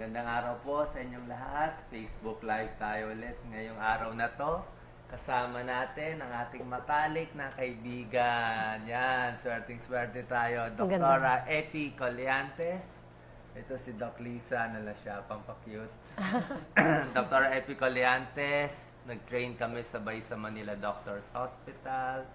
Magandang araw po sa inyong lahat. Facebook Live tayo ulit ngayong araw na to. Kasama natin ang ating matalik na kaibigan. Yan, swerteng-swerte tayo. Doktora Epi Colliantes. Ito si Doc Lisa, nala siya, pampakute. Doktora Epi Colliantes, nag-train kami sabay sa Manila Doctors Hospital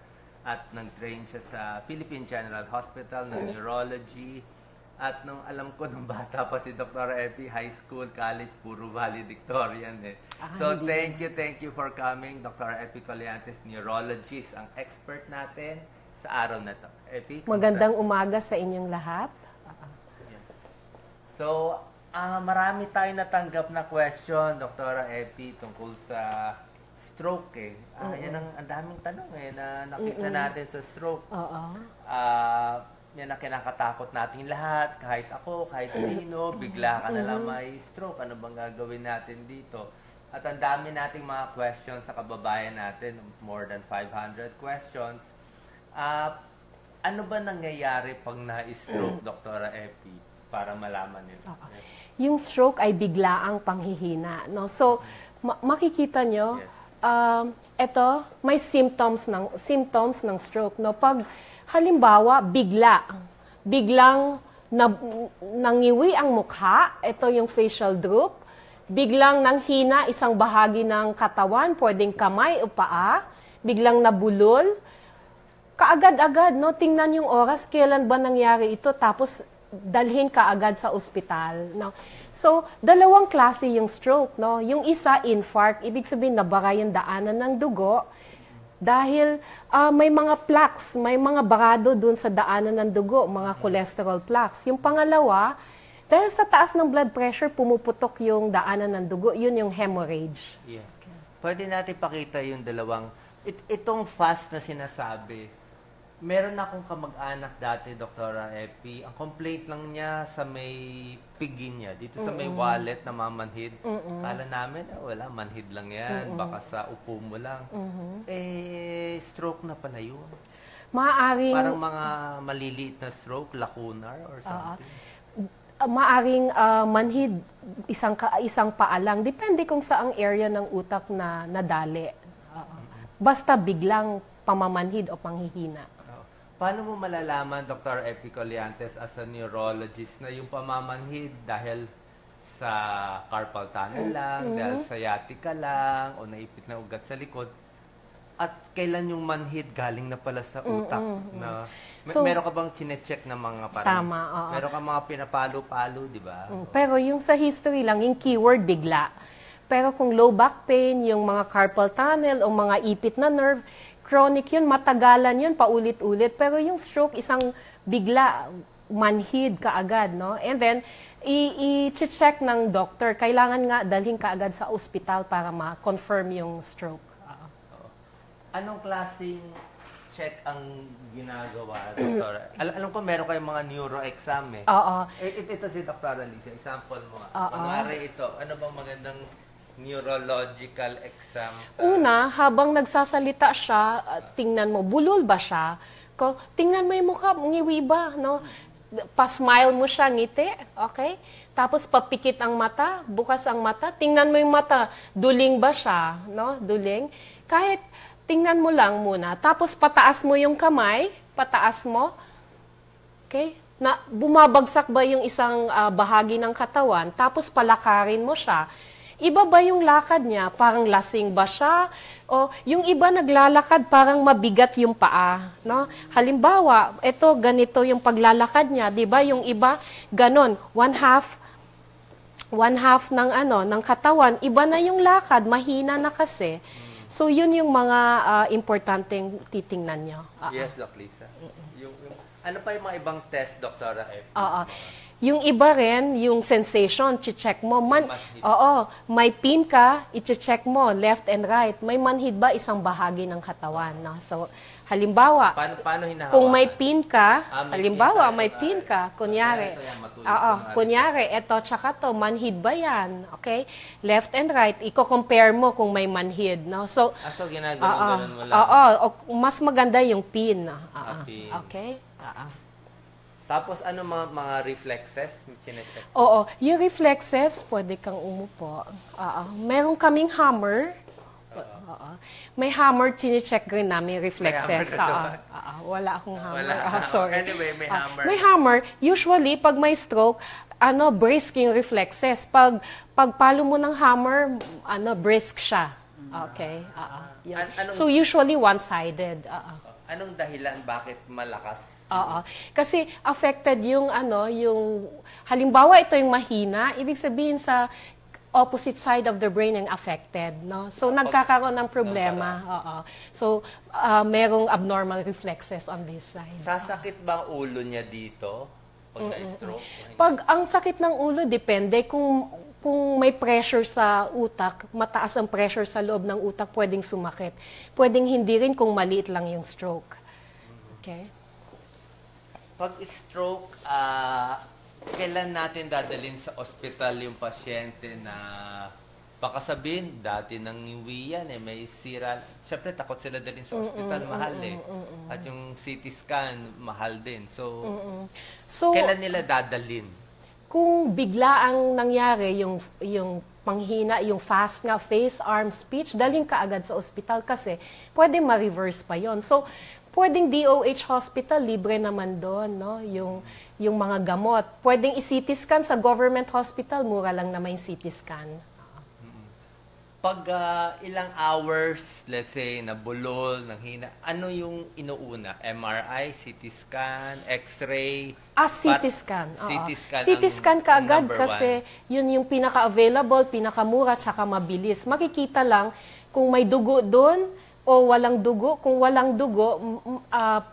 at nag-train siya sa Philippine General Hospital ng Neurology. At nung alam ko nung bata pa si Dr. Epi, high school, college, puro valedictorian eh. So thank you for coming, Dr. Epi Colliantes, neurologist, ang expert natin sa araw na to. Epi, magandang umaga sa inyong lahat. Yes. So, marami tayong natanggap na question, Dr. Epi, tungkol sa stroke eh. Yan ang daming tanong eh, na nakita natin sa stroke. Yan ang kinakatakot natin lahat, kahit ako, kahit sino, bigla ka na lang may stroke. Ano bang gagawin natin dito? At ang dami nating mga questions sa kababayan natin, more than 500 questions. Ano ba nangyayari pag na-stroke, Dr. Epi, para malaman nila? Yung stroke ay biglaang panghihina. No? So, makikita nyo, ito, may symptoms ng stroke. No? Pag halimbawa, biglang nangiwi ang mukha, ito yung facial droop, biglang nanghina isang bahagi ng katawan, pwedeng kamay o paa, biglang nabulol, kaagad-agad, no? Tingnan yung oras, kailan ba nangyari ito, tapos dalhin kaagad sa ospital. No? So, dalawang klase yung stroke. No? Yung isa, infarct, ibig sabihin nabara yung daanan ng dugo, dahil may mga plaques, may mga barado dun sa daanan ng dugo, mga cholesterol plaques. Yung pangalawa, dahil sa taas ng blood pressure, pumuputok yung daanan ng dugo, yun yung hemorrhage. Yes. Pwede natin pakita yung dalawang, itong fast na sinasabi, meron akong kamag-anak dati, Dr. Epi, ang complaint lang niya sa may pigi niya, dito sa may wallet na mamanhid. Kala namin, wala, manhid lang yan, baka sa upo mo lang. Stroke na pala yun. Maaring, parang mga maliliit na stroke, lacunar or something. Maaring manhid, isang paa lang. Depende kung saang area ng utak na nadali. Basta biglang pamamanhid o panghihina. Paano mo malalaman, Dr. Epi Colliantes, as a neurologist, na yung pamamanhid dahil sa carpal tunnel lang, dahil sa sciatica lang, o naipit na ugat sa likod, at kailan yung manhid galing na pala sa utak? Na, so, meron ka bang chinecheck na mga parang, tama, meron ka mga pinapalo-palo, di ba? Pero yung sa history lang, yung keyword bigla. Pero kung low back pain, yung mga carpal tunnel o mga ipit na nerve, chronic yun, matagalan yun, paulit-ulit. Pero yung stroke, isang bigla, manhid kaagad, no? And then, i-check ng doctor. Kailangan nga dalhin kaagad sa ospital para ma-confirm yung stroke. Anong klaseng check ang ginagawa, Dr.? Alam ko meron kayong mga neuro-exam eh. Ito si Dr. Alicia, example mo. Kunwari ito, ano bang magandang neurological exam? Una, habang nagsasalita siya, tingnan mo, bulol ba siya? Tingnan mo yung mukha, ngiwi ba? No? Pa-smile mo siya, ngiti, okay? Tapos papikit ang mata, bukas ang mata, tingnan mo yung mata, duling ba siya? No? Duling. Kahit tingnan mo lang muna, tapos pataas mo yung kamay, pataas mo, okay? Na, bumabagsak ba yung isang bahagi ng katawan, tapos palakarin mo siya. Iba ba yung lakad niya? Parang lasing ba siya? O yung iba naglalakad parang mabigat yung paa, no? Halimbawa, ito ganito yung paglalakad niya, 'di ba? Yung iba ganon, one half ng katawan, iba na yung lakad, mahina na kasi. So yun yung mga importanteng titingnan niyo. Yes, Doc Lisa. Ano pa yung mga ibang test, Dr. Epi? Yung iba rin, yung sensation, check mo. May pin ka, i-check mo, left and right. May manhid ba isang bahagi ng katawan? No? So, halimbawa, paano hinahawakan? Kung may pin ka, may pin ka, kunyari, eto, tsaka to, manhid ba yan? Okay? Left and right, i-compare mo kung may manhid. No? So, ginagawa mo lang? Mas maganda yung pin. Pin. Okay? Tapos ano mga reflexes? Chinecheck. Oo, yung reflexes, pwede kang umupo. Meron kaming hammer. Oo. May hammer, chinecheck rin namin yung reflexes. May hammer Wala akong hammer. Wala. Sorry. Anyway, may hammer. May hammer. Usually, pag may stroke, brisk yung reflexes. Pag palo mo ng hammer, brisk siya. Okay. Yun. So, usually one-sided. Anong dahilan bakit malakas? Oo. Kasi affected yung halimbawa ito yung mahina, ibig sabihin sa opposite side of the brain yung affected, no? So nagkakaroon ng problema. Oo. So merong abnormal reflexes on this side. Sasakit ba ang ulo niya dito pag na-stroke? Pag ang sakit ng ulo depende kung may pressure sa utak, mataas ang pressure sa loob ng utak, pwedeng sumakit. Pwedeng hindi rin kung maliit lang yung stroke. Okay? Pag stroke, kailan natin dadalhin sa ospital yung pasyente na baka sabihin, dati nang iwi yan, may sira. Siyempre, takot sila dalhin sa ospital, mahal eh. At yung CT scan, mahal din. So kailan nila dadalhin? Kung bigla ang nangyari, yung panghina, yung fast nga, face, arm, speech, dalhin ka agad sa ospital kasi pwede ma-reverse pa yon. So, pwedeng DOH hospital, libre naman doon, no? Yung mga gamot. Pwedeng i-CT scan sa government hospital, mura lang naman yung CT scan. Pag ilang hours, let's say, nabulol, nanghina, ano yung inuuna? MRI, CT scan, X-ray? CT scan. CT scan, CT scan ka agad number kasi yun yung pinaka-available, pinakamura, tsaka mabilis. Makikita lang kung may dugo doon, o walang dugo. Kung walang dugo,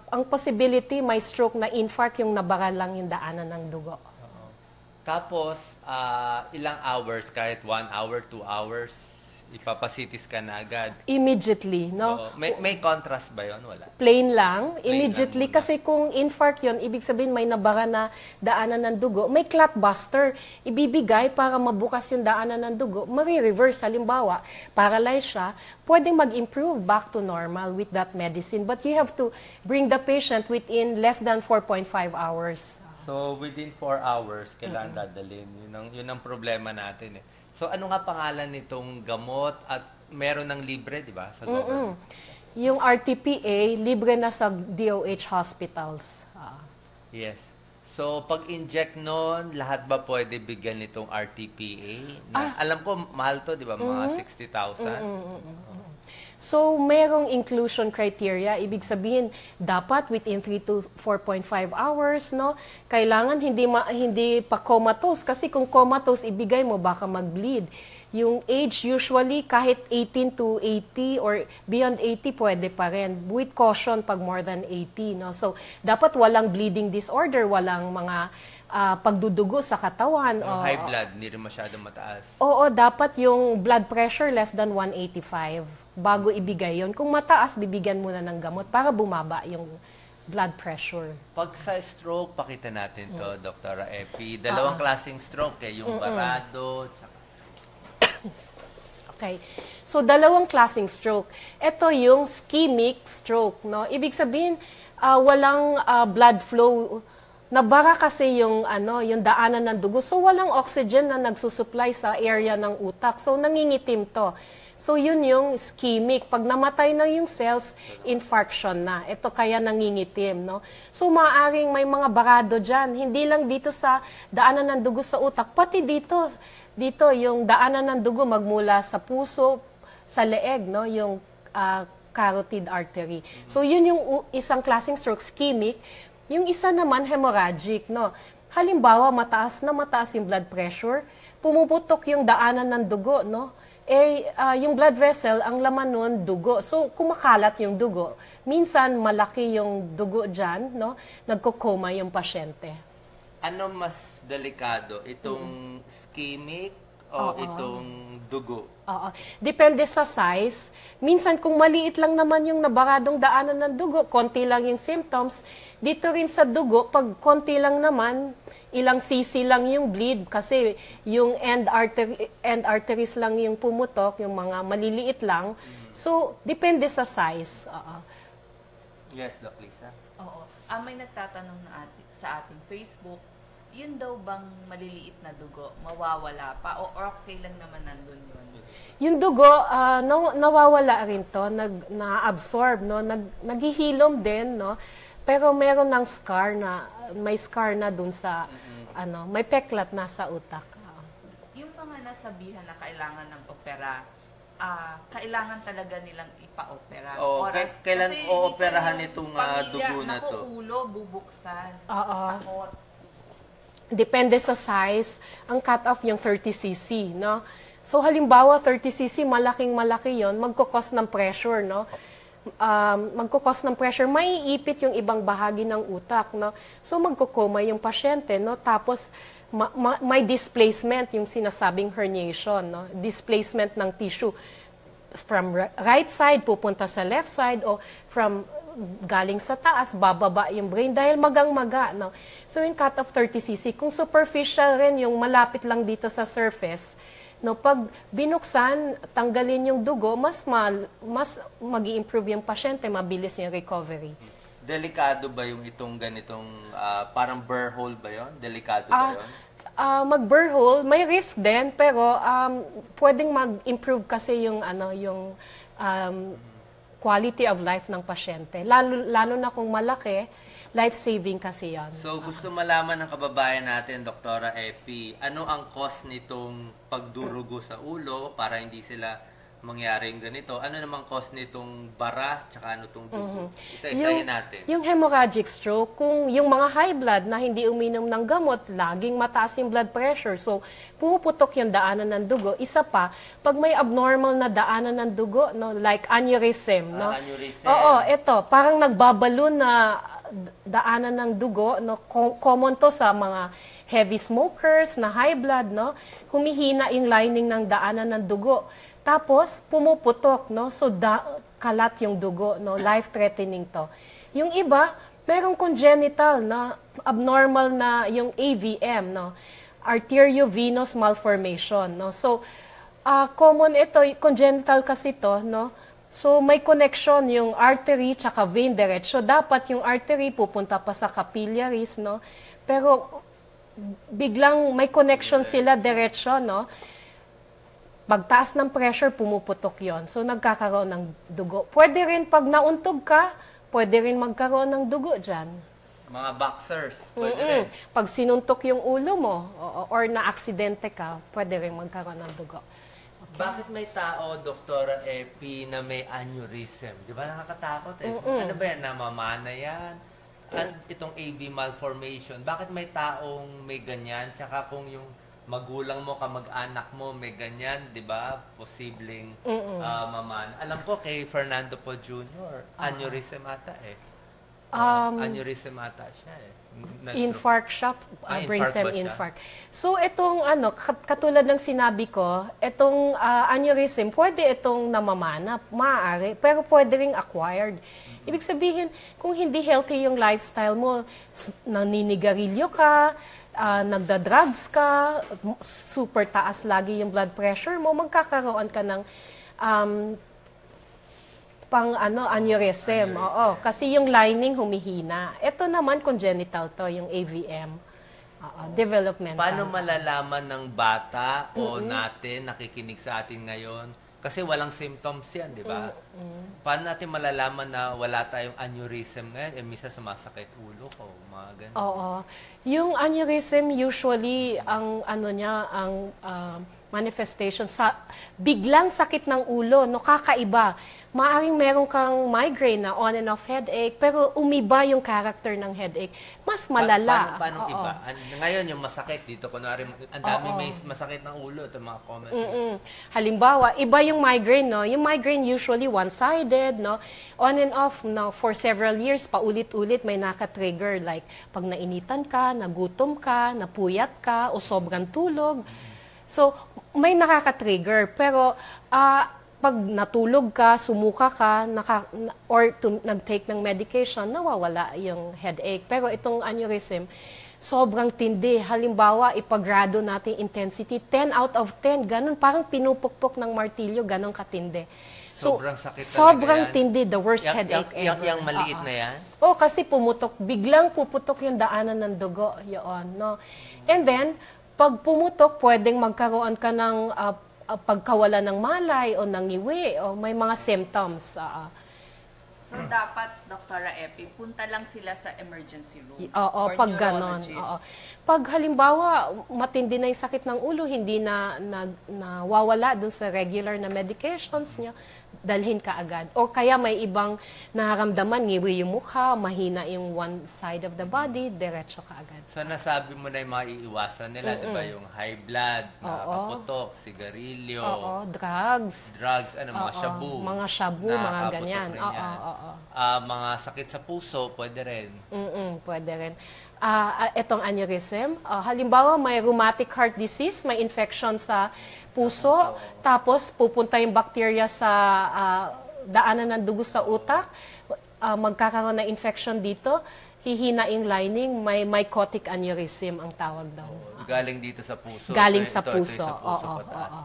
ang possibility may stroke na infarct yung nabara lang yung daanan ng dugo. Tapos, ilang hours, kahit 1 hour, 2 hours, ipapasitis ka na agad. Immediately, no? May contrast ba yon? Wala. Plain lang, immediately. Lang kasi kung infarct yon, ibig sabihin may nabara na daanan ng dugo. May clot buster, ibibigay para mabukas yung daanan ng dugo. Mari-reverse, halimbawa, paralyze siya, pwedeng mag-improve back to normal with that medicine. But you have to bring the patient within less than 4.5 hours. So, within 4 hours, kailangan dadalhin. Yun ang problema natin eh. So, ano nga pangalan nitong gamot at meron ng libre, di ba, sa government? Yung RTPA, libre na sa DOH hospitals. Yes. So, pag-inject nun, lahat ba pwede bigyan nitong RTPA? Alam ko, mahal to, di ba? Mga 60,000. So, merong inclusion criteria. Ibig sabihin, dapat within 3 to 4.5 hours, no? Kailangan hindi pa comatose. Kasi kung comatose, ibigay mo, baka mag-bleed. Yung age, usually, kahit 18 to 80 or beyond 80, pwede pa rin. With caution pag more than 80, no? So, dapat walang bleeding disorder, walang mga pagdudugo sa katawan. Yung high blood, hindi rin masyadong mataas. Oo, dapat yung blood pressure less than 185 bago ibigay yon. Kung mataas, bibigyan muna ng gamot para bumaba yung blood pressure. Pag sa stroke, pakita natin to, Dr. Epi. Dalawang klaseng stroke, yung barado, tsaka... Okay. So, dalawang klaseng stroke. Ito yung ischemic stroke, no? Ibig sabihin, walang blood flow. Nabara kasi yung daanan ng dugo. So, walang oxygen na nagsusupply sa area ng utak. So, nangingitim to. So, yun yung ischemic. Pag namatay na yung cells, infarction na. Ito kaya nangingitim, no? So, maaaring may mga barado dyan. Hindi lang dito sa daanan ng dugo sa utak, pati dito. Dito, yung daanan ng dugo magmula sa puso, sa leeg, no? Yung carotid artery. So, yun yung isang klaseng stroke, ischemic. Yung isa naman, hemorrhagic, no? Halimbawa, mataas yung blood pressure, pumuputok yung daanan ng dugo, no? Yung blood vessel, ang laman nun, dugo. So, kumakalat yung dugo. Minsan, malaki yung dugo dyan, no? Nagkokoma yung pasyente. Ano mas delikado? Itong ischemic o itong dugo? Oo. Depende sa size. Minsan, kung maliit lang naman yung nabaradong daanan ng dugo, konti lang yung symptoms. Dito rin sa dugo, pag konti lang naman, ilang cc lang yung bleed kasi yung end arteries lang yung pumutok, yung mga maliliit lang. So, depende sa size. Yes, Doc Lisa. Oo. May nagtatanong na sa ating Facebook, yun daw bang maliliit na dugo, mawawala pa o okay lang naman nandun yun? Yung dugo, nawawala rin to, na-absorb, no? Naghihilom din, no? Pero meron ng scar na, may scar na dun sa, may peklat na sa utak. Yung mga nasabihan na kailangan ng opera, kailangan talaga nilang ipa-opera. Kailan ooperahan itong dugo na to? Ulo, bubuksan. Takot. Depende sa size, ang cut-off yung 30cc, no? So, halimbawa, 30cc, malaking-malaki yon, magkukos ng pressure, no? Magkukos ng pressure, maiipit yung ibang bahagi ng utak, no? So, magkukoma yung pasyente, no? Tapos, may displacement, yung sinasabing herniation, no? Displacement ng tissue from right side pupunta sa left side o from galing sa taas, bababa yung brain dahil magang-maga. No? So, yung cut of 30cc, kung superficial rin, yung malapit lang dito sa surface, no, pag binuksan, tanggalin yung dugo, mas mag-i-improve yung pasyente, mabilis yung recovery. Delikado ba yung itong ganitong, parang burr hole ba yun? Delikado ba yun? Mag-burr hole, may risk din, pero pwedeng mag-improve kasi yung, yung quality of life ng pasyente. Lalo na kung malaki, life-saving kasi yan. So, gusto malaman ng kababayan natin, Doktora Epi, ano ang cause nitong pagdurugo sa ulo para hindi sila mangyari yung ganito? Ano namang cause nitong bara, tsaka ano itong dugo? Isa-isahin natin. Yung hemorrhagic stroke, kung yung mga high blood na hindi uminom ng gamot, laging mataas yung blood pressure. So, puputok yung daanan ng dugo. Isa pa, pag may abnormal na daanan ng dugo, no, like aneurysm. No? Aneurysm. Oo, ito, parang nagbabalo na daanan ng dugo, no? Common to sa mga heavy smokers na high blood, no? Humihina yung lining ng daanan ng dugo. Tapos, pumuputok, no? So, kalat yung dugo, no? Life-threatening to. Yung iba, merong congenital, na abnormal na yung AVM, no? Arteriovenous malformation, no? So, common ito, congenital kasi to, no? So, may connection yung artery tsaka vein diretso. Dapat yung artery pupunta pa sa capillaries, no? Pero, biglang may connection sila diretso, no? Pagtaas ng pressure, pumuputok yon. So, nagkakaroon ng dugo. Pwede rin pag nauntog ka, pwede rin magkaroon ng dugo dyan. Mga boxers, pwede rin. Pag sinuntok yung ulo mo, or na-aksidente ka, pwede rin magkaroon ng dugo. Okay. Bakit may tao, Doktora Epi, na may aneurysm? Di ba nakakatakot eh? Ano ba yan? Namamana yan? Itong AV malformation. Bakit may taong may ganyan? Tsaka kung yung magulang mo, kamag-anak mo, may ganyan, di ba? Posibleng mamana. Alam ko kay Fernando Po Jr., aneurysm ata eh. Aneurysm ata siya eh. Infarct siya, brain infarct stem ba siya? infarct. So itong katulad ng sinabi ko, itong aneurysm, pwede itong namamana, maaari, pero pwede ring acquired. Ibig sabihin, kung hindi healthy yung lifestyle mo, naninigarilyo ka, nagda-drugs ka, super taas lagi yung blood pressure mo, magkakaroon ka ng aneurysm. Oo, kasi yung lining humihina. Ito naman congenital to, yung AVM. Developmental. Paano malalaman ng bata o natin nakikinig sa atin ngayon? Kasi walang symptoms yan, di ba? Paano natin malalaman na wala tayong aneurysm ngayon? Misa sumasakit ulo ko, mga ganun. Oo. Yung aneurysm, usually, ang manifestation sa biglang sakit ng ulo, no, kakaiba. Maaring meron kang migraine na on and off headache, pero umiba yung character ng headache. Mas malala. Paano iba? Ngayon yung masakit dito, kunwari, ang dami may masakit ng ulo, ito mga comments. Halimbawa, iba yung migraine, no? Yung migraine usually one-sided, no? On and off, no? For several years, paulit-ulit may naka-trigger, like pag nainitan ka, nagutom ka, napuyat ka, o sobrang tulog. So, may nakaka-trigger. Pero, pag natulog ka, sumuka ka, nag-take ng medication, nawawala yung headache. Pero itong aneurysm, sobrang tindi. Halimbawa, ipagrado natin intensity, 10 out of 10, ganun, parang pinupukpok ng martilyo, ganun katindi. So, Sobrang sakit talaga sobrang yan. tindi, the worst headache ever. Yung maliit na yan? Oh, kasi pumutok, biglang puputok yung daanan ng dugo, yun, no? And then, pag pumutok, pwedeng magkaroon ka ng pagkawala ng malay o ng iwi o may mga symptoms. So, dapat, Dr. Epi, punta lang sila sa emergency room. Oo, or pag ganon. neurologist. Oo. Pag halimbawa, matindi na yung sakit ng ulo, hindi na nawawala dun sa regular na medications niya, dalhin ka agad. O kaya may ibang nararamdaman, ngiwi yung mukha, mahina yung one side of the body, diretso ka agad. So, nasabi mo na yung mga iiwasan nila, di ba? Yung high blood, nakakaputok, sigarilyo, Drugs. mga shabu. Mga shabu, mga ganyan. rin yan. Mga sakit sa puso, pwede rin. Pwede rin. Itong aneurysm, halimbawa may rheumatic heart disease, may infection sa puso, tapos pupunta yung bacteria sa daanan ng dugo sa utak, magkakaroon ng infection dito, hihina yung lining, may mycotic aneurysm ang tawag doon. Galing dito sa puso. Galing Ito, sa ito puso. yung sa puso Oo, pataas. oo.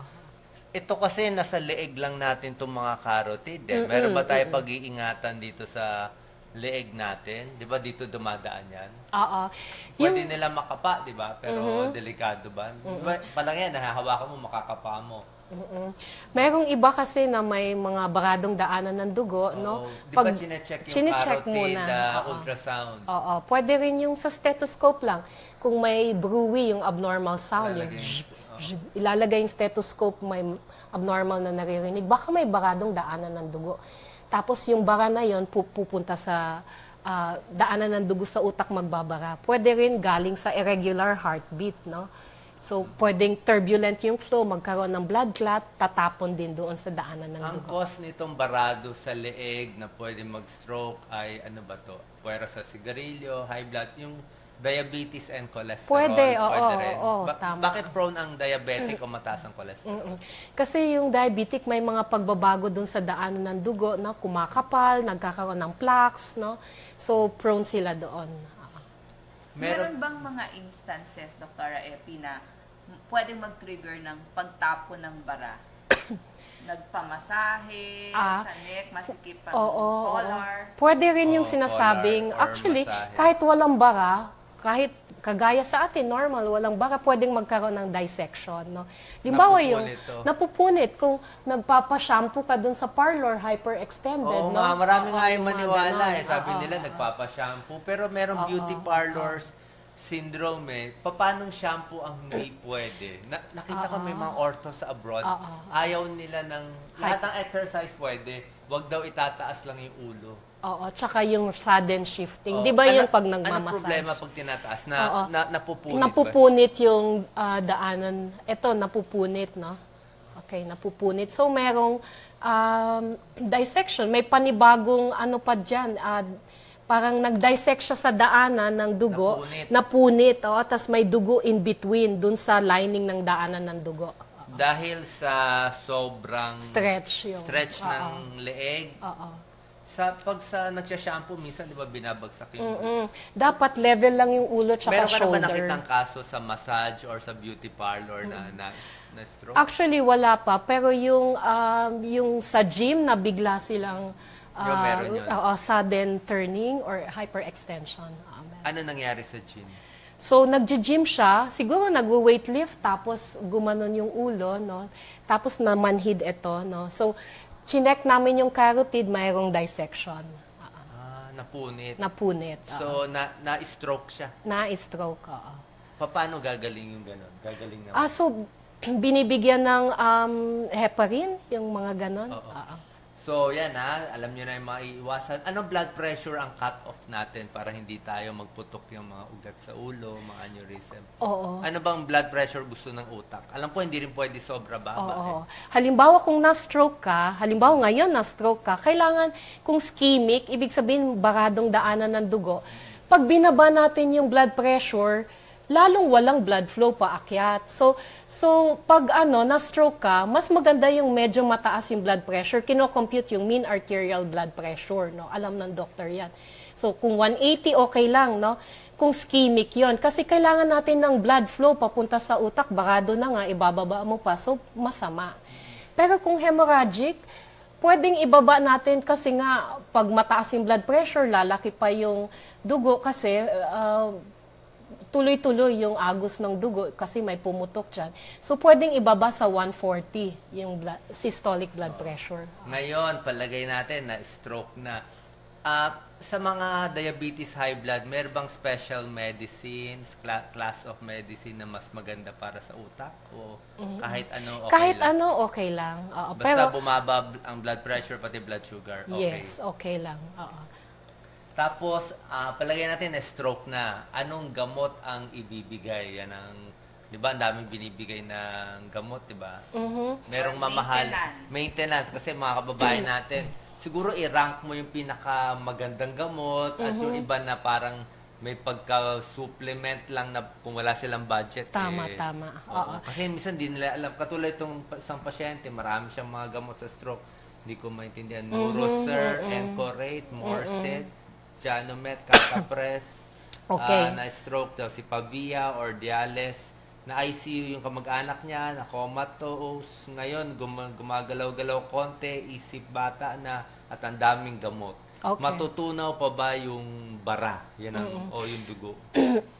Ito kasi nasa leeg lang natin itong mga carotid. Meron ba tayo pag-iingatan dito sa leeg natin? Di ba dito dumadaan yan? Oo. Pwede nila makapa, di ba? Pero delikado ba? Palang yan, nahahawakan mo, makakapa mo. Merong iba kasi na may mga baradong daanan ng dugo, no? Di ba chinecheck yung chinecheck carotid, Oo. ultrasound? Oo, pwede rin yung sa stethoscope lang. Kung may bruit, yung abnormal sound, ilalagay yung stethoscope, may abnormal na naririnig, baka may baradong daanan ng dugo. Tapos yung bara na yon pupunta sa daanan ng dugo sa utak, magbabara. Pwede rin galing sa irregular heartbeat, no? So, pwedeng turbulent yung flow, magkaroon ng blood clot, tatapon din doon sa daanan ng Ang dugo. cause nitong barado sa leeg na pwede mag-stroke ay ano ba to? Pwera sa sigarilyo, high blood, yung diabetes and cholesterol. Pwede, oo, rin. oo, tama. Bakit prone ang diabetic o mataas ang cholesterol? Kasi yung diabetic, may mga pagbabago dun sa daanan ng dugo, no? Kumakapal, nagkakaroon ng plaques, no? So, prone sila doon. Meron bang mga instances, Dr. Epi, na pwedeng mag-trigger ng pagtapo ng bara? Nagpamasahe, sa neck, masikip ang collar? Pwede rin yung Oo, sinasabing, collar or actually, masahe. kahit walang bara, kahit kagaya sa atin, normal, walang bara, pwedeng magkaroon ng dissection, no? Limbawa yung Napupunit to. napupunit, kung nagpapa-shampoo ka dun sa parlor, hyperextended, Oo no? nga, marami nga yung mga maniwala ganon. eh. Sabi nila, nagpapa-shampoo. Pero merong beauty parlors syndrome eh. Paanong shampoo ang hindi pwede? Nakita ko may mga ortho sa abroad. Ayaw nila ng... Lahat ng exercise pwede. Huwag daw itataas lang yung ulo. Oo, tsaka yung sudden shifting. Di ba yun pag nagmamassage? Anong problema pag tinataas? Napupunit Napupunit yung daanan. Ito, napupunit, no? Okay, napupunit. So, merong dissection. May panibagong ano pa dyan. Parang nag-dissect siya sa daanan ng dugo. Napunit. Tapos may dugo in between dun sa lining ng daanan ng dugo. Dahil sa sobrang Stretch ng leeg. Pag nagsha-shampoo, minsan, di ba, binabagsak yung Dapat level lang yung ulo tsaka meron ka shoulder. na ba nakitang kaso sa massage or sa beauty parlor na stroke? Actually, wala pa. Pero yung sa gym na bigla silang meron yun. Sudden turning or hyperextension. Ano nangyari sa gym? So, nagji-gym siya, siguro nag-weightlift, tapos gumanon yung ulo, no? Tapos namanhid ito, no? So, chinek namin yung carotid, mayroong dissection. Napunit. Napunit. So, na-stroke siya. Na-stroke, oo. Paano gagaling yung gano'n? Gagaling naman. So, binibigyan ng heparin, yung mga ganon. So, yan alam nyo na yung mga iiwasan. Anong blood pressure ang cut-off natin para hindi tayo magputok yung mga ugat sa ulo, mga aneurysm? Oo. Ano bang blood pressure gusto ng utak? Alam ko, hindi rin pwede sobra baba. Oo. Halimbawa, kung na-stroke ka, ngayon na-stroke ka, kailangan, kung ischemic, ibig sabihin baradong daanan ng dugo, pag binaba natin yung blood pressure, lalong walang blood flow paakyat. So pag na-stroke ka, mas maganda yung medyo mataas yung blood pressure. Kino-compute yung mean arterial blood pressure, no? Alam ng doktor yan. So, kung 180, okay lang, no? Kung ischemic yon, kasi kailangan natin ng blood flow papunta sa utak, barado na nga, ibababa mo pa, so masama. Pero kung hemorrhagic, pwedeng ibaba natin kasi nga, pag mataas yung blood pressure, lalaki pa yung dugo kasi tuloy-tuloy yung agos ng dugo kasi may pumutok dyan. So, pwedeng ibaba sa 140 yung systolic blood pressure. Ngayon, palagay natin na stroke na. Sa mga diabetes high blood, meron bang special medicines, class of medicine na mas maganda para sa utak? O kahit ano okay Kahit lang? ano, okay lang. Oo, Basta pero, bumaba ang blood pressure, pati blood sugar. Okay. yes, okay lang. Oo. Tapos, palagay natin na stroke na. Anong gamot ang ibibigay? Yan ang, di ba, ang daming binibigay ng gamot, di ba? Merong mamahal. Maintenance. Kasi mga kababayan natin, siguro i-rank mo yung pinakamagandang gamot at yung iba na parang may pagka-supplement lang na kung wala silang budget. Tama, tama. Oo. Kasi minsan di nila alam. Katulad itong isang pasyente, marami siyang mga gamot sa stroke. Hindi ko maintindihan. Nuroser, Encorate, Morset, Janomet, Catapres, Okay. na stroke daw, si Pavia or Diales, na ICU yung kamag-anak niya, na comatose, ngayon gumagalaw-galaw konti, isip bata na, at ang daming gamot. Okay. Matutunaw pa ba yung bara? Yan ang, o yung dugo?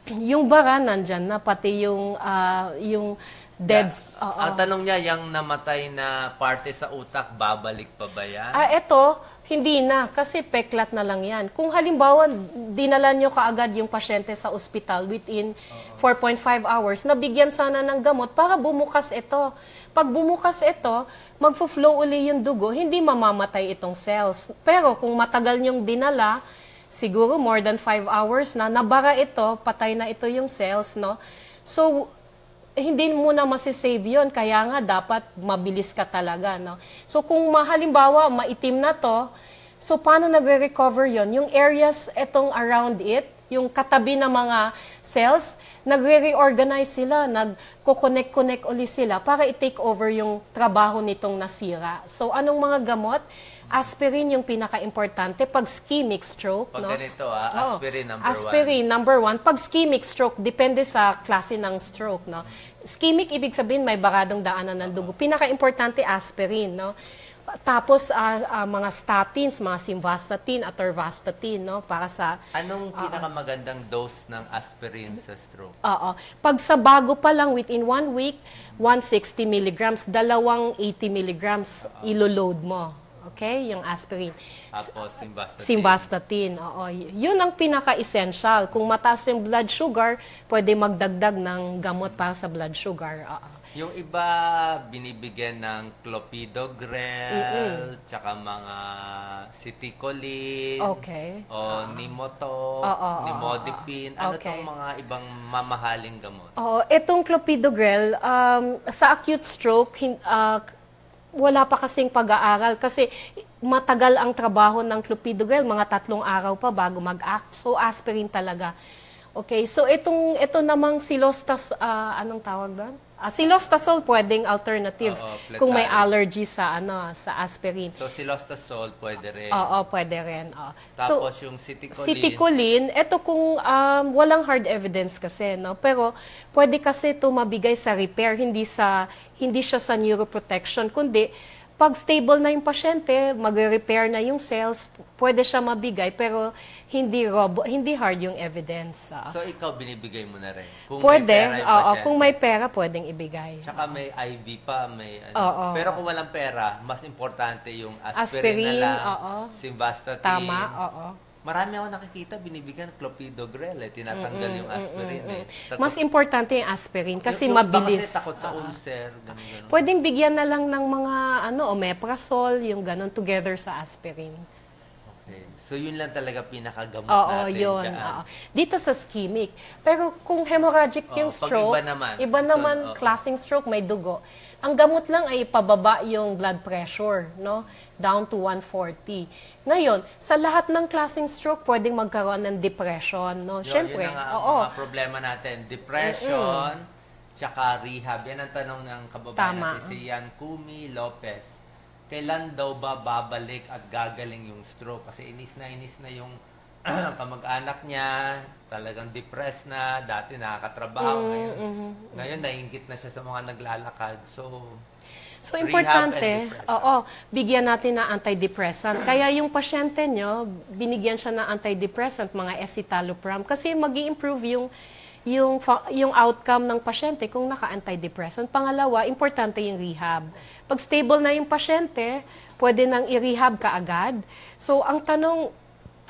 Yung bara nandyan na, pati yung dead. Ang tanong niya, yung namatay na parte sa utak, babalik pa ba yan? Ito, hindi na, kasi peklat na lang yan. Kung halimbawa, dinala nyo kaagad yung pasyente sa ospital within 4.5 hours, nabigyan sana ng gamot para bumukas ito. Pag bumukas ito, magfo-flow uli yung dugo, hindi mamamatay itong cells. Pero kung matagal nyong dinala, siguro more than 5 hours na, nabara ito, patay na ito yung cells, no? So, hindi mo na masisave yun, kaya nga dapat mabilis ka talaga, no? So, kung halimbawa, maitim na to, so paano nagre-recover yon? Yung areas etong around it, yung katabi na mga cells, nagre-reorganize sila, nagko-connect-connect uli sila para i-take over yung trabaho nitong nasira. So, anong mga gamot? Aspirin yung pinaka-importante pag ischemic stroke. Pag no? ganito, aspirin number Aspirin, number one. Pag ischemic stroke, depende sa klase ng stroke. No? Ischemic, ibig sabihin may baradong daanan ng dugo. Pinaka-importante, aspirin. No? Tapos, mga statins, mga simvastatin, atorvastatin, no? Para sa... Anong pinakamagandang dose ng aspirin sa stroke? Oo. Pag sa bago pa lang, within 1 week, 160 milligrams, dalawang 80 milligrams, ilo-load mo. Okay? Yung aspirin. Tapos, simvastatin. Simvastatin, oo. Yun ang pinaka-essential. Kung mataas yung blood sugar, pwede magdagdag ng gamot para sa blood sugar. Oo. Yung iba, binibigyan ng clopidogrel, tsaka mga citicoline, Okay. o Nimoto, Nimodipine. Ano Okay. tong mga ibang mamahaling gamot? Oo, itong clopidogrel, sa acute stroke, wala pa kasing pag-aaral kasi matagal ang trabaho ng clopidogrel, mga 3 araw pa bago mag-act. So, aspirin talaga. Okay, so ito namang anong tawag doon? Silostazol pwedeng alternative kung may allergy sa aspirin. So, silostazol pwede rin. Oo, pwede rin. Tapos yung citicoline. Citicoline, ito kung walang hard evidence kasi, no? Pero pwede kasi ito mabigay sa repair, hindi siya sa neuroprotection, kundi pag stable na yung pasyente, magre-repair na yung cells, pwede siya mabigay, pero hindi hard yung evidence. So, ikaw binibigay mo na rin? Kung Pwede, may pera yung pasyente. kung may pera, pwedeng ibigay. Tsaka may IV pa, may ano. Oo. Pero kung walang pera, mas importante yung aspirin, Aspirin, na lang, oo. simvastatin. Tama, oo. Marami ako nakikita, binibigyan clopidogrel, tinatanggal yung aspirin. Mas importante yung aspirin kasi yung mabilis. Yung iba kasi takot sa ulcer, ganun. Pwedeng bigyan na lang ng mga omeprazole, yung ganun, together sa aspirin. Okay. So, yun lang talaga pinakagamot Oo, natin yun. dyan. Oo. Dito sa ischemic. Pero kung hemorrhagic yung pag stroke, iba naman, klaseng stroke, may dugo. Ang gamot lang ay ipababa yung blood pressure, no? Down to 140. Ngayon, sa lahat ng klaseng stroke, pwedeng magkaroon ng depression, no? Siyempre, yun ang mga problema natin. Depression, tsaka rehab. Yan ang tanong ng kababayan natin, si Yan Kumi Lopez. Kailan daw ba babalik at gagaling yung stroke? Kasi inis na yung kamag-anak niya, talagang depressed na, dati nakakatrabaho, ngayon naiingit na siya sa mga naglalakad. So, Rehab importante, and depression. bigyan natin ng antidepressant. Kaya yung pasyente nyo, binigyan siya ng antidepressant, mga escitalopram, kasi mag-i-improve yung outcome ng pasyente kung naka-antidepressant. Pangalawa, importante yung rehab. Pag stable na yung pasyente, pwede nang i-rehab kaagad. So, ang tanong,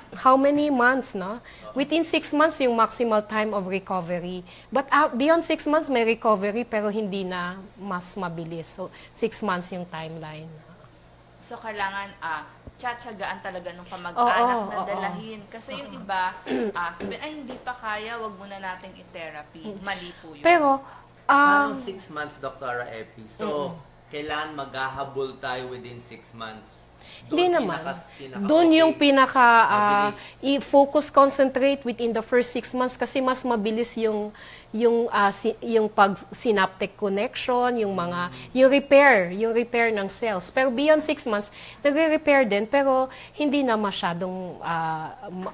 how many months, no? Within 6 months yung maximal time of recovery. But beyond 6 months may recovery pero hindi na mas mabilis. So 6 months yung timeline. So, kailangan tsatsagaan talaga ng kamag-anak Oo, na oo. dalahin. Kasi yung iba, sabi, ay, hindi pa kaya, wag muna nating i-therapy. Mali po yun. Pero, Parang 6 months, Dr. Epi. So, kailangan maghahabol tayo within 6 months. hindi naman. Doon yung Mabilis. i-focus, concentrate within the first 6 months kasi mas mabilis yung pag-synaptic connection, yung repair ng cells. Pero beyond 6 months, nagre-repair din pero hindi na masyadong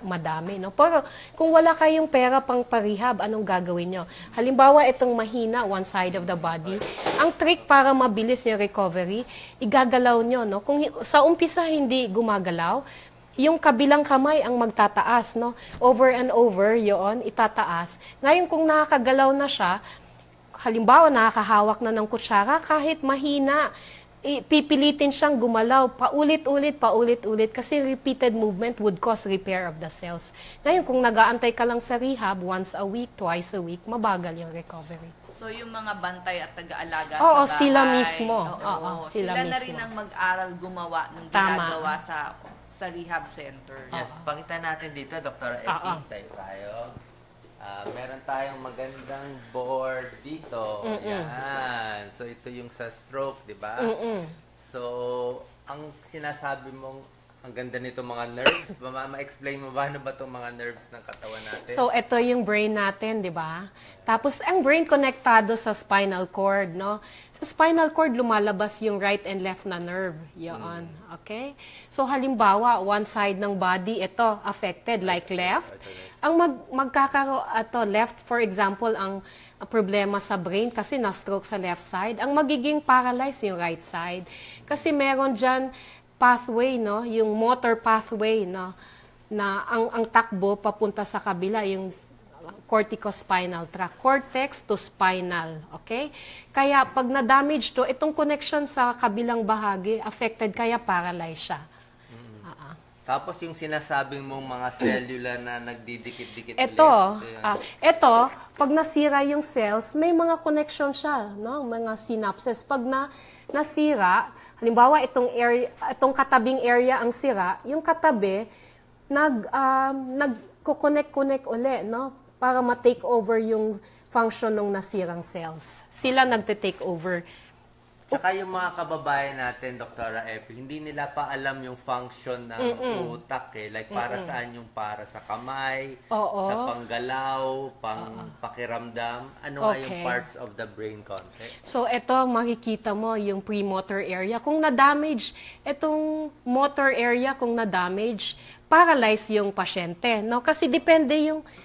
madami, no? Pero kung wala kayong pera pang parehab, anong gagawin nyo? Halimbawa, itong mahina, one side of the body, ang trick para mabilis yung recovery, igagalaw nyo, no? Kung sa umpisa hindi gumagalaw, yung kabilang kamay ang magtataas, no? Over and over, yon itataas. Ngayon, kung nakakagalaw na siya, halimbawa, nakakahawak na ng kutsara, kahit mahina, pipilitin siyang gumalaw, paulit-ulit, kasi repeated movement would cause repair of the cells. Ngayon, kung nag-aantay ka lang sa rehab, once a week, twice a week, mabagal yung recovery. So, yung mga bantay at taga-alaga Oo, sa bahay. sila mismo. Oo, Sila na mismo. rin ang mag-aral gumawa ng Tama. ginagawa sa rehab center. Yes, pakita natin dito, Dr. Epi, tayo. Meron tayong magandang board dito. Yan. So, ito yung sa stroke, di ba? So, ang sinasabi mong ang ganda nito mga nerves. Ma-explain mo ba ano ba itong mga nerves ng katawan natin? So, ito yung brain natin, di ba? Tapos, ang brain konektado sa spinal cord, no? Sa spinal cord, lumalabas yung right and left na nerve. Yun. Okay? So, halimbawa, one side ng body, ito, affected, like left. Ang left, for example, ang problema sa brain kasi na-stroke sa left side. Ang magiging paralyzed yung right side. Kasi meron dyan pathway, no? Yung motor pathway, no? Na ang takbo papunta sa kabila, yung corticospinal tract, cortex to spinal, okay? Kaya pag na-damage to, itong connection sa kabilang bahagi, affected, kaya paralyzed siya. Tapos yung sinasabing mong mga cellular na nagdidikit-dikit Ito, pag nasira yung cells, may mga connection siya, no? Mga synapses. Pag nasira, halimbawa itong katabing area ang sira, yung katabi nagko-connect uli, no? Para ma-take over yung function ng nasirang cells. Sila nagte-take over. Tsaka yung mga kababayan natin, Dr. Epi, hindi nila pa alam yung function ng utak eh. Like para saan yung para sa kamay, sa panggalaw, pakiramdam. Ano nga yung parts of the brain concept? So, ito, makikita mo yung premotor area. Kung na-damage, itong motor area, kung na-damage, paralyze yung pasyente. No? Kasi depende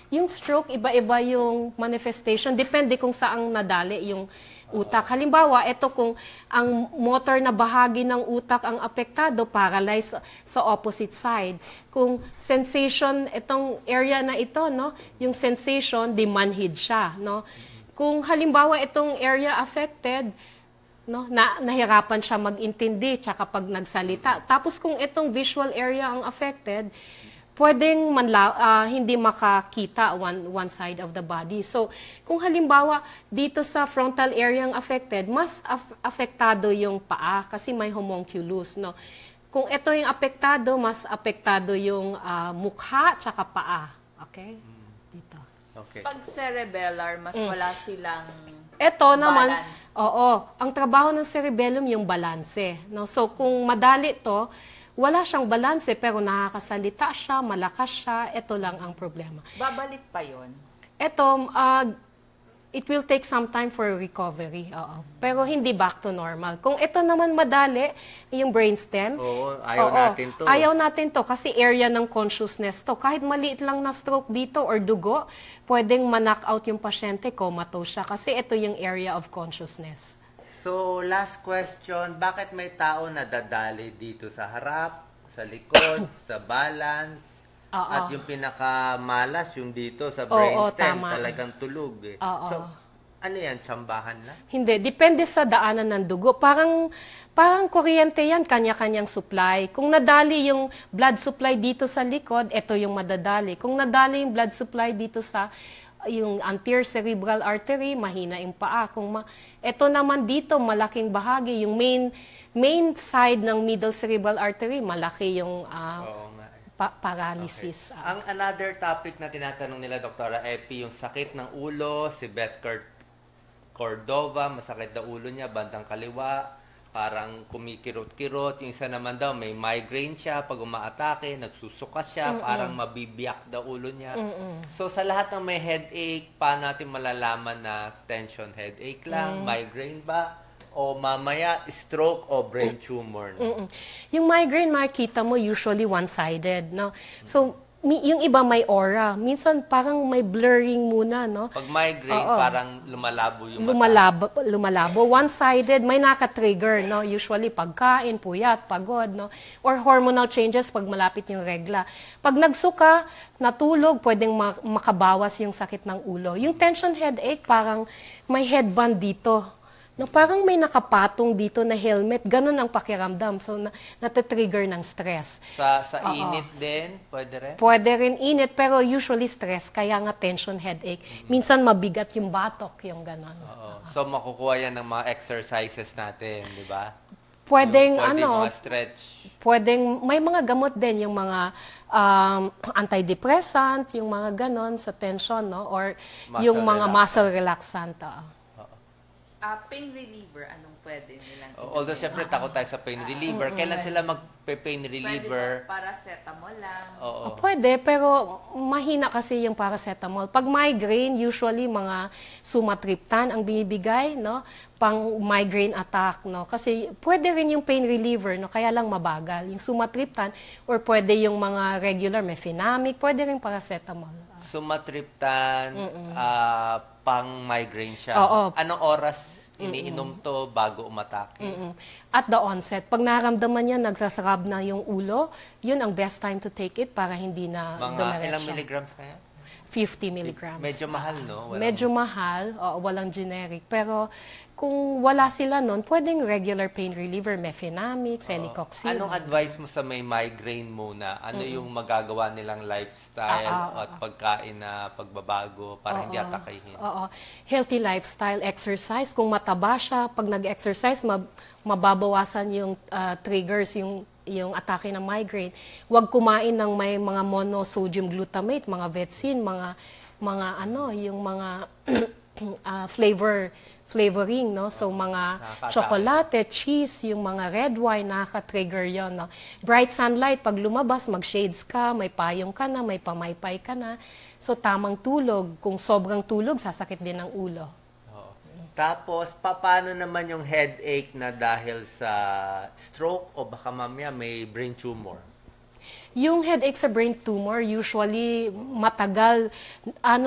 yung stroke, iba-iba yung manifestation. Depende kung saang nadali yung utak. Halimbawa, ito kung ang motor na bahagi ng utak ang apektado, paralyzed sa opposite side. Kung sensation, itong area na ito, no, yung sensation, demanhid siya. No? Kung halimbawa itong area affected, no, nahirapan siya mag-intindi tsaka pag nagsalita. Tapos kung itong visual area ang affected, pwedeng hindi makakita one side of the body. So, kung halimbawa dito sa frontal area ang affected, mas apektado yung paa kasi may homunculus, no. Kung ito yung apektado, mas apektado yung mukha tsaka paa. Okay? Dito. Okay. Pag cerebellar, mas wala silang Ito naman, balance. ang trabaho ng cerebellum yung balanse, no. So, kung madali to, wala siyang balanse pero nakakasalita siya, malakas siya, ito lang ang problema. Babalik pa yon. Ito, it will take some time for recovery. Oo. Pero hindi back to normal. Kung ito naman madali, yung brainstem. Oo, natin to. Ayaw natin to kasi area ng consciousness to. Kahit maliit lang na stroke dito or dugo, pwedeng ma-knock out yung pasyente, comatose siya. Kasi ito yung area of consciousness. So, last question, bakit may tao na dadali dito sa harap, sa likod, sa balance, at yung pinakamalas, yung dito sa brainstem, talagang tulog eh. So, ano yan, tsambahan na? Hindi, depende sa daanan ng dugo. Parang kuryente yan, kanya-kanyang supply. Kung nadali yung blood supply dito sa likod, ito yung madadali. Kung nadali yung blood supply dito sa yung anterior cerebral artery, mahina yung paa. Ito naman dito, malaking bahagi. Yung main side ng middle cerebral artery, malaki yung paralysis. Okay. Ang another topic na tinatanong nila, Dr. Epi, yung sakit ng ulo, si Beth Cordova, masakit na ulo niya, bandang kaliwa, parang kumikirot-kirot. Yung isa naman daw, may migraine siya, pag umaatake, nagsusuka siya, parang mabibiyak daw ulo niya. So sa lahat ng may headache, paano natin malalaman na tension headache lang, migraine ba? O mamaya, stroke o brain tumor. No? Yung migraine, makikita mo usually one-sided. No? So, yung iba may aura. Minsan parang may blurring muna. No? Pag migraine, parang lumalabo yung mata. Lumalabo. One-sided, may naka-trigger. No? Usually pagkain, puyat, pagod. No? Or hormonal changes pag malapit yung regla. Pag nagsuka, natulog, pwedeng makabawas yung sakit ng ulo. Yung tension headache, parang may headband dito. No, parang may nakapatong dito na helmet, ganun ang pakiramdam. So, natitrigger ng stress. Sa init din, pwede rin? Pwede rin init, pero usually stress, kaya nga tension headache. Minsan mabigat yung batok, yung ganun. So, makukuha yan ng mga exercises natin, di ba? Pwedeng, mga stretch. Pwedeng, may mga gamot din, yung mga antidepressant, yung mga ganon sa tension, no? Or yung mga muscle relaxant. Pain reliever, anong pwede nilang Although, syempre, takot tayo sa pain reliever. Kailan sila mag-pain reliever? Pwede ba paracetamol lang? Pwede, pero mahina kasi yung paracetamol. Pag migraine, usually mga sumatriptan ang binibigay, no? Pang migraine attack, no? Kasi pwede rin yung pain reliever, no? Kaya lang mabagal. Yung sumatriptan, or pwede yung mga regular mefenamic, pwede rin paracetamol. Sumatriptan, pang migraine siya. Anong oras iniinom to bago umatake? At the onset. Pag naramdaman niya, nagsasarab na yung ulo, yun ang best time to take it para hindi na dumiretso. Ilang milligrams kaya? 50 milligrams. Medyo mahal, no? Medyo mahal, walang generic. Pero kung wala sila nun, pwedeng regular pain reliever, mefenamic, celecoxib. Anong advice mo sa may migraine muna? Ano yung magagawa nilang lifestyle at pagkain na pagbabago para hindi atakayin? Healthy lifestyle, exercise. Kung mataba siya, pag nag-exercise, mababawasan yung triggers, yung atake ng migraine. Huwag kumain ng may mga monosodium glutamate, mga Vetsin, yung mga flavoring, no? So, mga chocolate, cheese, yung mga red wine, nakaka-trigger yon, no? Bright sunlight, pag lumabas, mag-shades ka, may payong ka na, may pamaypay ka na. So, tamang tulog. Kung sobrang tulog, sasakit din ang ulo. Tapos, paano naman yung headache na dahil sa stroke o baka mamaya may brain tumor? Yung headache sa brain tumor, usually matagal,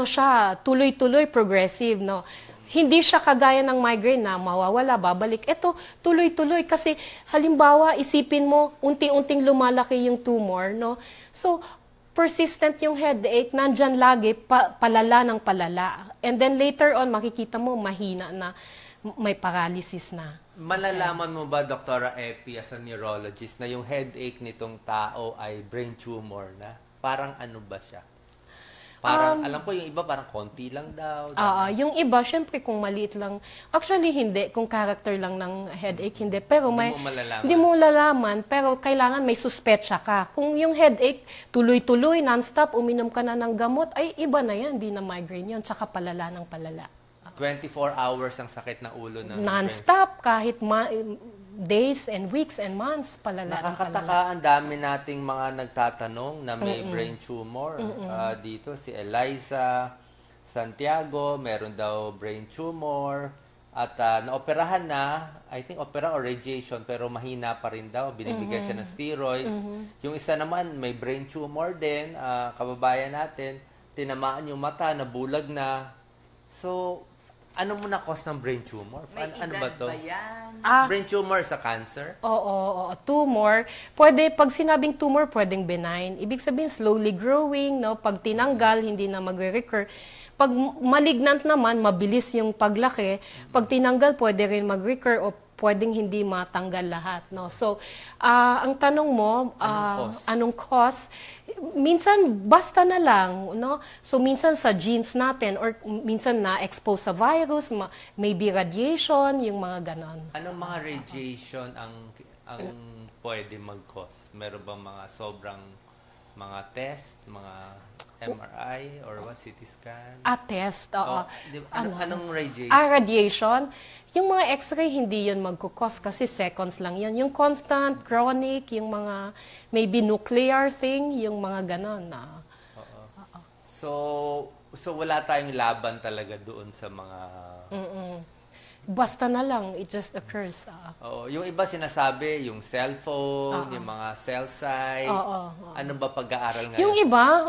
siya, tuloy-tuloy, progressive, no? Hindi siya kagaya ng migraine na mawawala, babalik. Ito, tuloy-tuloy kasi halimbawa, isipin mo, unti-unting lumalaki yung tumor, no? So, persistent yung headache, nandyan lagi, palala ng palala. And then later on, makikita mo, mahina na, may paralysis na. Malalaman mo ba, Dr. Epi, as a neurologist, na yung headache nitong tao ay brain tumor na? Parang ano ba siya? Parang, alam ko, yung iba parang konti lang daw. Yung iba, syempre, kung maliit lang. Actually, hindi. Kung character lang ng headache, hindi. Pero hindi mo malalaman. Pero kailangan may suspetsya ka. Kung yung headache, tuloy-tuloy, non-stop, uminom ka na ng gamot, ay iba na yan. Hindi na migraine yun. Tsaka palala ng palala. 24 hours ang sakit ng ulo ng non-stop, kahit days and weeks and months, palala. Nakakataka, ang dami nating mga nagtatanong na may brain tumor. Dito, si Eliza, Santiago, meron daw brain tumor, at naoperahan na, I think opera or radiation, pero mahina pa rin daw, binibigyan siya ng steroids. Yung isa naman, may brain tumor din, kababayan natin, tinamaan yung mata, nabulag na. So, ano mo na cause ng brain tumor? May Ano edad ba to? ba yan? Brain tumor sa cancer? Oo, tumor. Pwede, pag sinabing tumor, pwedeng benign. Ibig sabihin, slowly growing, no? Pag tinanggal, hindi na magre-recur. Pag malignant naman, mabilis yung paglaki. Pag tinanggal, pwede rin mag-recur o pwedeng hindi matanggal lahat, no? So, ang tanong mo, anong cause? Minsan, basta na lang, no? So, minsan sa genes natin or minsan na-expose sa virus, maybe radiation, yung mga ganon. Anong mga radiation ang pwede mag-cause? Meron bang mga sobrang mga test, mga MRI or what, CT scan? Test, oo. Anong radiation? Radiation. Yung mga x-ray, hindi yun magkukos kasi seconds lang yun. Yung constant, chronic, yung mga maybe nuclear thing, yung mga ganon. So wala tayong laban talaga doon sa mga... Basta na lang, it just occurs. Oo, yung iba sinasabi, yung cellphone, yung mga cell site. Ano ba pag-aaral ngayon? Yung iba,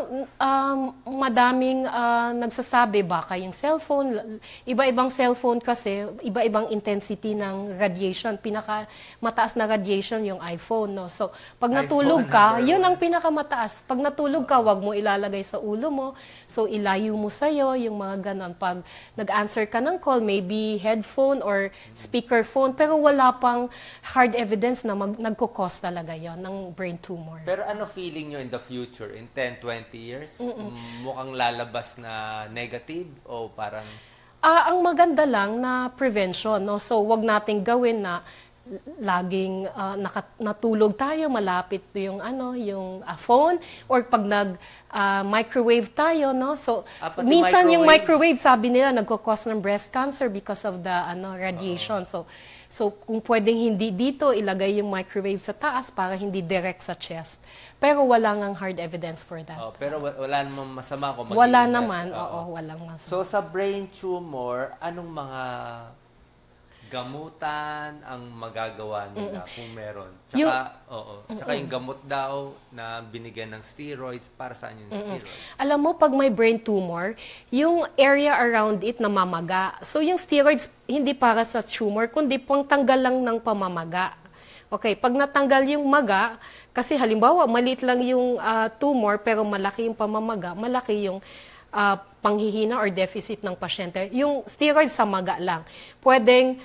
madaming nagsasabi baka yung cellphone, iba-ibang cellphone kasi, iba-ibang intensity ng radiation. Pinaka-mataas na radiation yung iPhone, no? So, pag natulog ka, yun ang pinakamataas. Pag natulog ka, wag mo ilalagay sa ulo mo. So, ilayo mo sa'yo, yung mga ganon. Pag nag-answer ka ng call, maybe headphone, or speakerphone, pero wala pang hard evidence na nagkukos talaga yon ng brain tumor. Pero ano feeling nyo in the future, in 10, 20 years? Mukhang lalabas na negative o parang... Ang maganda lang na prevention, no? So, wag nating gawin na laging natulog tayo, malapit yung phone, or pag microwave tayo, no? So minsan yung microwave, sabi nila nagko-cause ng breast cancer because of the radiation. So kung pwedeng hindi dito ilagay yung microwave sa taas para hindi direct sa chest. Pero wala ngang hard evidence for that. Pero wala namang masama kung mag-iingat. Wala naman, walang masama. So sa brain tumor, anong mga gamutan ang magagawa nila kung meron? Tsaka yung gamot daw na binigyan ng steroids, para saan yung steroids? Alam mo, pag may brain tumor, yung area around it namamaga. So yung steroids, hindi para sa tumor, kundi pang tanggal lang ng pamamaga. Okay, pag natanggal yung maga, kasi halimbawa, maliit lang yung tumor, pero malaki yung pamamaga, malaki yung panghihina or deficit ng pasyente. Yung steroids sa maga lang. Pwedeng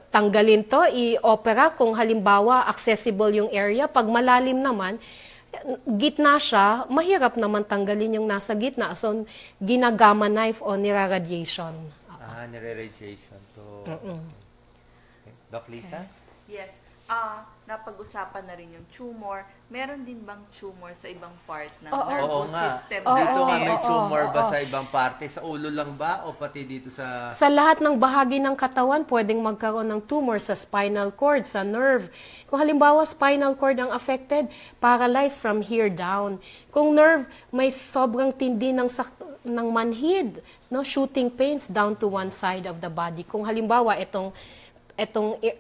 tanggalin to, i-opera kung halimbawa accessible yung area. Pag malalim naman, gitna siya, mahirap naman tanggalin yung nasa gitna. So, ginagama knife o niraradiation. Nire-radiation to. Okay. Doc Lisa? Yes. Napag-usapan na rin yung tumor. Meron din bang tumor sa ibang part ng nervous system? Dito nga may tumor ba sa ibang parte? Sa ulo lang ba o pati dito sa... Sa lahat ng bahagi ng katawan, pwedeng magkaroon ng tumor sa spinal cord, sa nerve. Kung halimbawa spinal cord ang affected, paralyzed from here down. Kung nerve, may sobrang tindi ng manhid, no? Shooting pains down to one side of the body. Kung halimbawa itong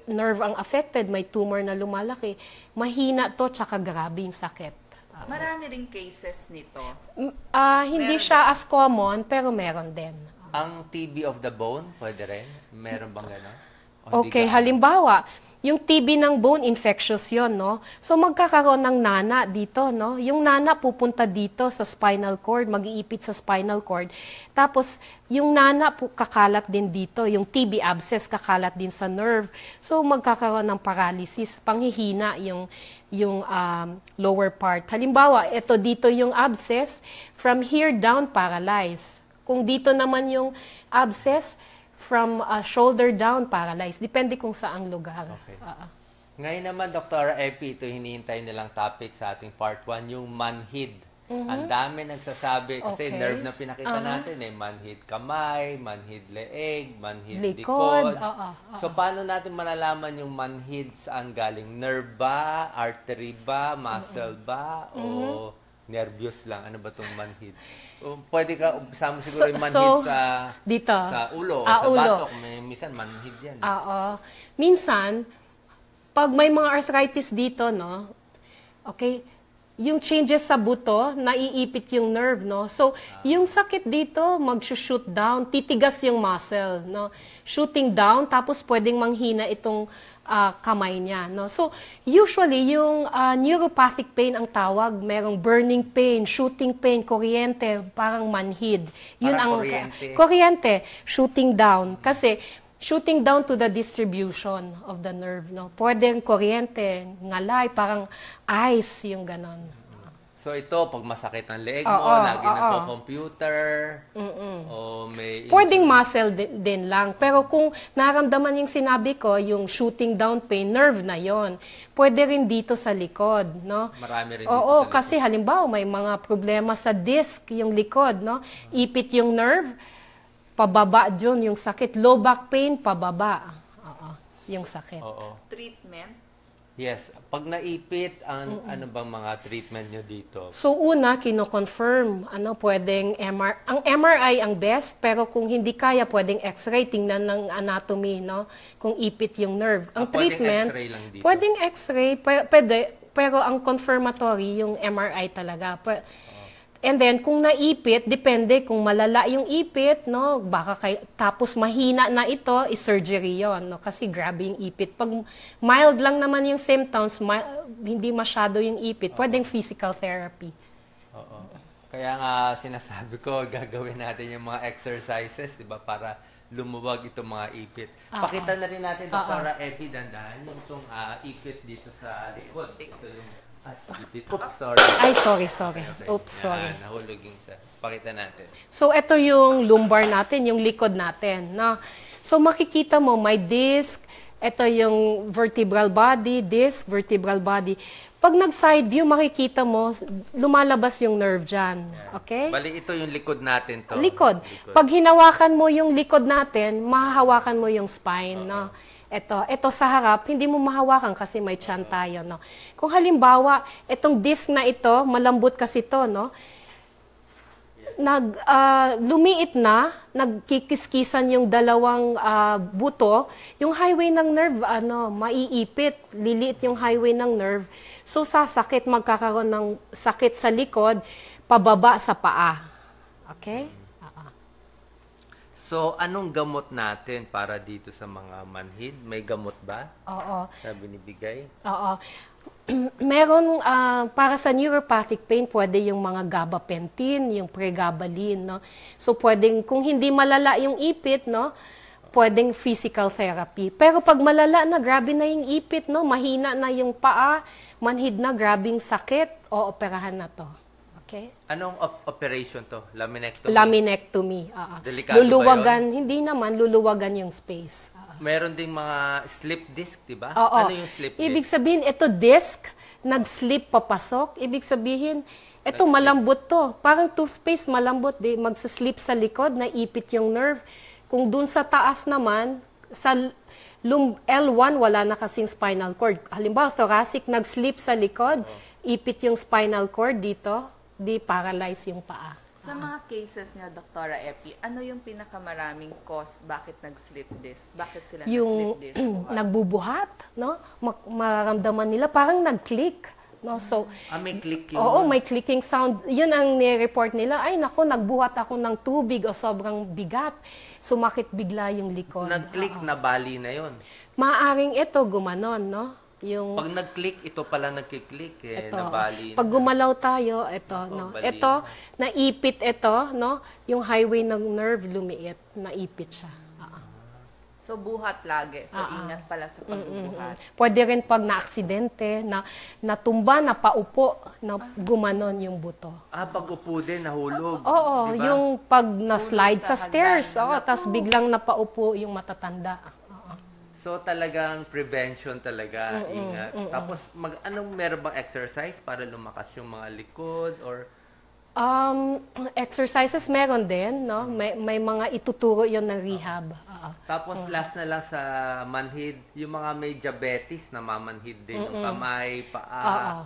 nerve ang affected, may tumor na lumalaki, mahina to, tsaka grabe yung sakit. Marami ring cases nito. Hindi siya as common, pero meron din. Ang TB of the bone, pwede rin? Meron bang gano'n? Okay, halimbawa, yung TB ng bone, infectious yon, no? So, magkakaroon ng nana dito, no? Yung nana pupunta dito sa spinal cord, mag-iipit sa spinal cord. Tapos, yung nana kakalat din dito. Yung TB abscess kakalat din sa nerve. So, magkakaroon ng paralysis, panghihina yung lower part. Halimbawa, ito dito yung abscess, from here down, paralyzed. Kung dito naman yung abscess, from shoulder down, paralyzed. Depende kung saang lugar. Okay. Ngayon naman, Dr. Epi, ito hinihintay nilang topic sa ating part 1, yung manhid. Ang dami nagsasabi, kasi nerve na pinakita natin, manhid kamay, manhid leeg, manhid likod. So, paano natin malalaman yung manhid saan galing? Nerve ba? Artery ba? Muscle ba? O nervyos lang. Ano ba itong manhid? Pwede ka, sama siguro yung manhid So, sa dito. sa ulo, Ah, sa ulo. batok. Minsan manhid yan. Oo. Minsan, pag may mga arthritis dito, no, okay, yung changes sa buto, naiipit yung nerve, no? So, yung sakit dito, mag-shoot down, titigas yung muscle, no? Shooting down, tapos pwedeng manghina itong kamay niya, no? So, usually, yung neuropathic pain ang tawag, merong burning pain, shooting pain, kuryente, parang manhid. Yun Parang ang kuryente. kuryente, shooting down. Kasi, shooting down to the distribution of the nerve, no? Pwedeng kuryente, ngalay, parang ice, yung ganon. So ito, pag masakit ang leeg mo, Oo, lagi oo. nagko-computer, o may... Pwedeng muscle din lang. Pero kung naramdaman yung sinabi ko, yung shooting down pain, nerve na yon. Pwede rin dito sa likod, no? Marami rin dito Oo, sa likod. kasi halimbawa may mga problema sa disc, yung likod, no? Ipit yung nerve, pababa dyan yung sakit. Low back pain, pababa. Oo, yung sakit. Oo. Treatment? Yes. Pag naipit, ano bang mga treatment nyo dito? So una, kino-confirm, pwedeng MRI. Ang MRI ang best, pero kung hindi kaya, pwedeng X-ray, tingnan ng anatomy, no? Kung ipit yung nerve. Ang Pwedeng treatment, X-ray lang dito? pwedeng X-ray, pwede, pero ang confirmatory, yung MRI talaga. And then, kung naipit, depende kung malala yung ipit, no? Baka tapos mahina na ito, is-surgery yon, no? Kasi grabe yung ipit. Pag mild lang naman yung symptoms, hindi masyado yung ipit, pwedeng physical therapy. Oo. Kaya nga sinasabi ko, gagawin natin yung mga exercises, di ba, para lumuwag itong mga ipit. Pakita na rin natin, Dr. Epi, dandahan yung itong ipit dito sa likod. Ito yung ipit. Oops, sorry. Ay, sorry. Okay. Oops, sorry. Yan, nahulog yung sa... Pakita natin. So, ito yung lumbar natin, yung likod natin. No? So, makikita mo, may disc, ito yung vertebral body, disc, vertebral body. Pag nag-side view, makikita mo, lumalabas yung nerve dyan. Okay? Bali, ito yung likod natin to. Likod. Pag hinawakan mo yung likod natin, mahahawakan mo yung spine, no? Ito sa harap, hindi mo mahawakan kasi may tiyan tayo, no? Kung halimbawa, itong disc na ito, malambot kasi to, no? Lumiit na, nagkikiskisan yung dalawang buto, yung highway ng nerve, maiipit, liliit yung highway ng nerve. So, sasakit, magkakaroon ng sakit sa likod, pababa sa paa. Okay? So, anong gamot natin para dito sa mga manhid? May gamot ba? Oo. Na binibigay? Oo. Meron, para sa neuropathic pain, pwede yung mga gabapentin, yung pregabalin, no? So, pwedeng, kung hindi malala yung ipit, no? Pwedeng physical therapy. Pero pag malala na, grabe na yung ipit, no? Mahina na yung paa, manhid na, grabing sakit, o operahan na to. Okay? Anong operation to? Laminectomy? Laminectomy. Delikado Luluwagan, hindi naman, luluwagan yung space. Meron ding mga slip disc, di ba? Oo. Ano yung slip disc? Ibig sabihin, ito disc, nag-slip papasok. Ibig sabihin, ito malambot to. Parang toothpaste, malambot. Magsaslip sa likod, naipit yung nerve. Kung dun sa taas naman, sa L1, wala na kasing spinal cord. Halimbawa, thoracic, nag-slip sa likod, ipit yung spinal cord dito, di paralyze yung paa. Sa mga cases niya, Dr. Epi, ano yung pinakamaraming cause bakit nag-slip disc? Bakit sila Yung nag-slip disc? nagbubuhat, no? Maramdaman nila parang nag-click, no? So, may clicking. oo, may clicking sound. Yun ang ni-report nila. Ay, nako, nagbuhat ako ng tubig o sobrang bigat. Sumakit bigla yung likod. Nag-click na bali na yon. Maaring ito gumanon, no? Yung Pag nag-click, ito pala nagkiklik eh, ito. nabali. Pag gumalaw tayo, ito, no? bali Ito, naipit ito, no? Yung highway ng nerve lumiit, naipit siya. So, buhat lagi. So, ingat pala sa pagbubuhat. Pwede rin pag na-aksidente, natumba, napaupo, na gumanon yung buto. Pag upo din, nahulog. Oo, diba? yung pag na-slide Hulog sa sa stairs, hagdan. tapos biglang napaupo yung matatanda. So talagang prevention talaga, ingat. Tapos meron bang exercise para lumakas yung mga likod or Exercises meron din, no? May mga ituturo yon ng rehab. Oo. Tapos last na lang sa manhid, yung mga may diabetes na mamanhid din, yung kamay, paa.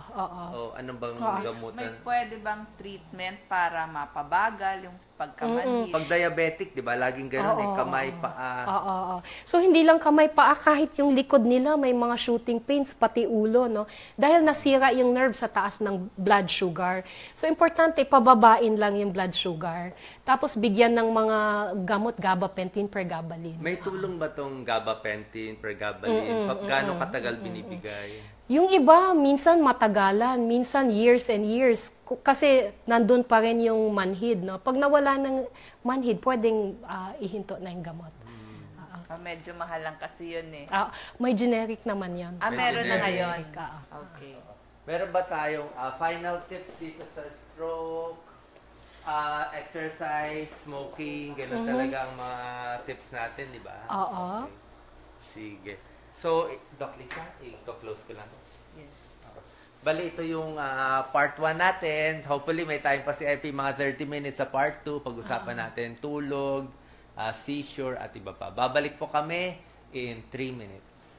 O anong bang May gamutan? pwede bang treatment para mapabagal yung pagkamanhid? Pag diabetic, di ba? Laging gano'n eh. Kamay, paa. Oo. So, hindi lang kamay paa, kahit yung likod nila may mga shooting pains, pati ulo, no? Dahil nasira yung nerve sa taas ng blood sugar. So, importante, pababain lang yung blood sugar. Tapos, bigyan ng mga gamot, gabapentin, pregabalin. May tulong ba tong gabapentin, pregabalin? Pag gaano katagal binibigay? Yung iba, minsan matagalan, minsan years and years. Kasi nandun pa rin yung manhid, no? Pag nawala ng manhid, pwedeng ihinto na yung gamot. Medyo mahal lang kasi yun eh. May generic naman yan. Meron na ngayon. Generic, Okay. Meron ba tayong final tips dito sa stroke, exercise, smoking, gano'n talaga ang mga tips natin, di ba? Oo. Okay. Sige. So, Doc Lisa, i-close ko lang. Yes. Bali, ito yung part 1 natin. Hopefully, may time pa si Epi, mga 30 minutes sa part 2. Pag-usapan natin tulog, seizure, at iba pa. Babalik po kami in 3 minutes.